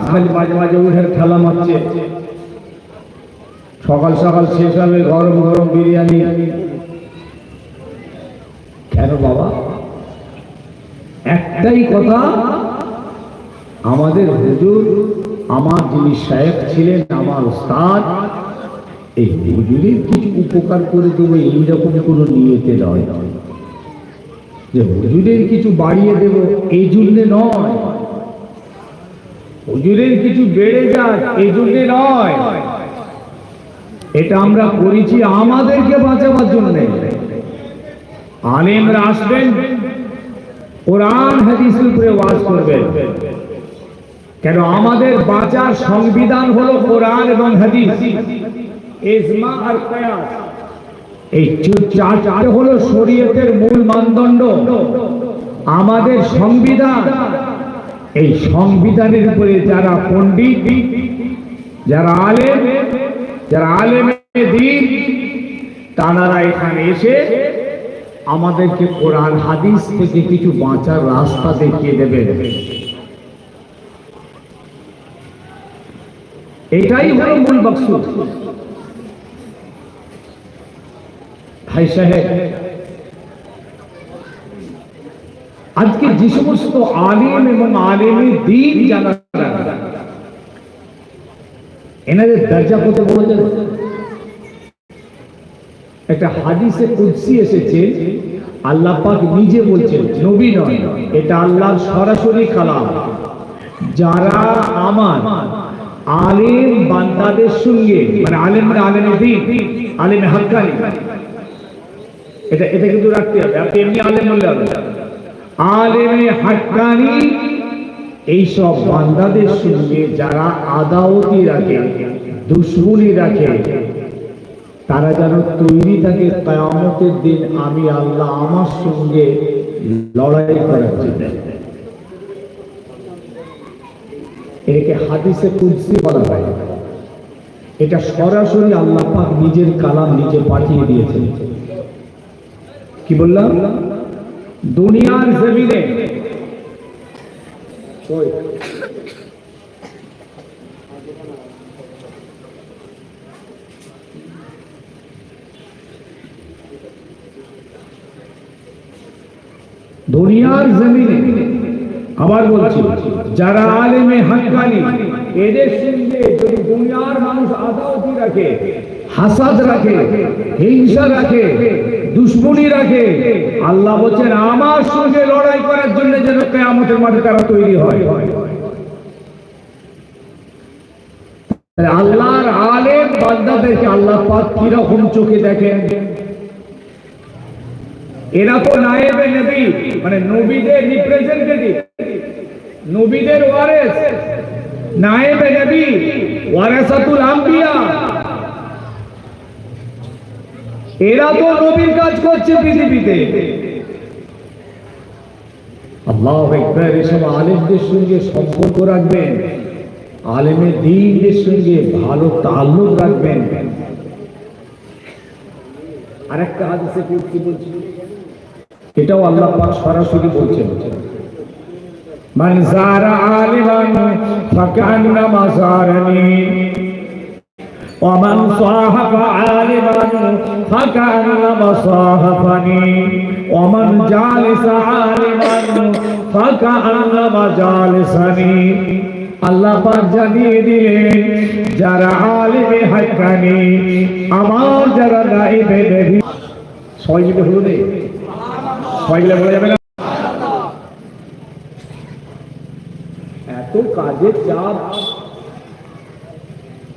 খালি মাঝে মাঝে উঠে ঠেলা মারছে, সকাল সকাল শেষ হবে গরম গরম বিরিয়ানি। কেন বাবা? একটাই কথা, আমাদের হুজুর, আমার যিনি শায়েখ ছিলেন, আমার উস্তাদ, এই হুজুরের কিছু উপকার করে দেবো এইরকম কোনো নিয়েতে নয়, যে হুজুরের কিছু বাড়িয়ে দেব এই জন্যে নয়, হুজুরের কিছু বেড়ে যাক এই জন্যে নয়। এটা আমরা করেছি আমাদেরকে বাঁচাবার জন্য। আলেমরা আসবেন, কোরআন হাদিসের উপরে ওয়াজ করবেন। কেন? আমাদের বাঁচার সংবিধান হলো কোরআন এবং হাদিস, ইজমা আর কিয়াস। এই চারটে হলো শরীয়তের মূল মানদণ্ড। আমাদের সংবিধান, এই সংবিধানের উপরে যারা পণ্ডিত, যারা আলেমে দ্বীন, তারা এখানে এসে আমাদেরকে কোরআন হাদিস থেকে কিছু বাঁচার রাস্তা দেখিয়ে দেবে। এটাই হলো মূল মাকসুদ। ভাই সাহেব, আজকে যে সমস্ত আলেম এবং আলেমে দ্বীন যারা, এনাদের দরজা কত বড় জানেন? একটা হাদিসে কুদসি এসেছে, আল্লাহ পাক নিজে বলছেন, নবী নয়, এটা আল্লাহর সরাসরি কালাম। যারা আমার আলেম বান্দাদের সঙ্গে, মানে আলেমরা আলেমে দ্বীন, আলেমে হাক্কানি, এটা কিন্তু রাখতে হবে। আপনি এমনি আলেম বললে হবে, আলেমে হাক্কানি এইসব বান্দাদের সঙ্গে যারা আদাওয়াতি রাখে, দুশমনী রাখে, তারা যেন তৈরি থাকে কিয়ামতের দিন আমি আল্লাহ আমার সঙ্গে লড়াই করার জন্য। একে হাদিসে কুদসি বলা হয়। এটা সরাসরি আল্লাহ পাক নিজের কালাম নিজে পাঠিয়ে দিয়েছেন। কি বললাম? দুনিয়ার জমিনে আবার বলছি, যারা আলেমে হাক্কানি, এদের সঙ্গে যদি দুনিয়ার মানুষ আদাওয়াতি রাখে, হাসাদ রাখে, হিংসা রাখে, দুশমনী রাখে, আল্লাহ বলছেন আমার সঙ্গে লড়াই করার জন্য যেন কিয়ামতের মাঠে তারা তৈরি হয়। আল্লাহর আলেম বান্দাদেরকে আল্লাহ পাক কিরকম চোখে দেখেন? এরা তো নায়েবে নবী, মানে নবীদের রিপ্রেজেন্টেটিভ, নবীদের ওয়ারিস, নায়েবে নবী, ওয়ারাসাতুল আম্বিয়া। এরা তো নবীর কাজ করছে পৃথিবীতে। আল্লাহু আকবার। এসব আলেমদের সঙ্গে সম্পর্ক রাখবেন, আলেমে দ্বীনদের সঙ্গে ভালো তাল্লুক রাখবেন। আরেকটা হাদিসে কি বলছি, এটাও আল্লাহ পাক সরাসরি বলছেন, মান যারা আলিমান ফাকান্নামা যারানি ওয়া মান সাহাবা আলিমান ফাকান্নামা সাহাবানি ওয়া মান জালিসা আলিমান ফাকান্নামা জালিসানি। আল্লাহ পাক জানিয়ে দিলেন, যারা আলেমে হাক্কানি, আমার যারা নায়েবে নবী, সবাই মিলে হলো রে, সবাই মিলে বলা যাবে না? এত কাজের চাপ,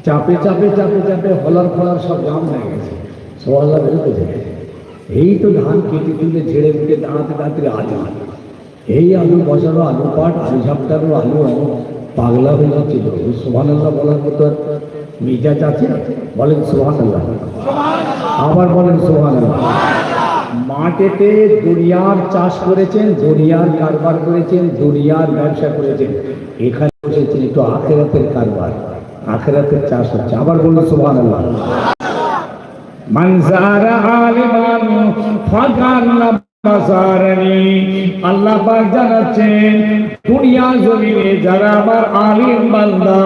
চাপে চাপে চাপে চাপে হলার ফলার সব জাম হয়ে গেছে, সোয়াল্লা বেরোতে থাকে। এই তো ধান কেটে তুলে ঝেড়ে মুটে দাঁড়াতে দাঁড়াতে আজ এই আলু বসানো, আলু পাট, আলু ঝাপটানো, আলু পাগলা হয়ে যাচ্ছে। সুবহানাল্লাহ বলার মতো মিজাজ আছে? বলেন সুবহানাল্লাহ, আবার বলেন সুবহানাল্লাহ। মাঠেতে দুনিয়ার চাষ করেছেন, দুনিয়ার কারবার করেছেন, দুনিয়ার ব্যবসা করেছেন, এখানে বসেছেন একটু আখিরাতের কারবার, আখিরাতের চাষ হচ্ছে। আবার বলুন সুবহানাল্লাহ। মান যারা আলিমান ফাকান্নামা নাসারানি। আল্লাহ পাক জানাচ্ছেন দুনিয়া জমিনে যারা আমার আলিম বান্দা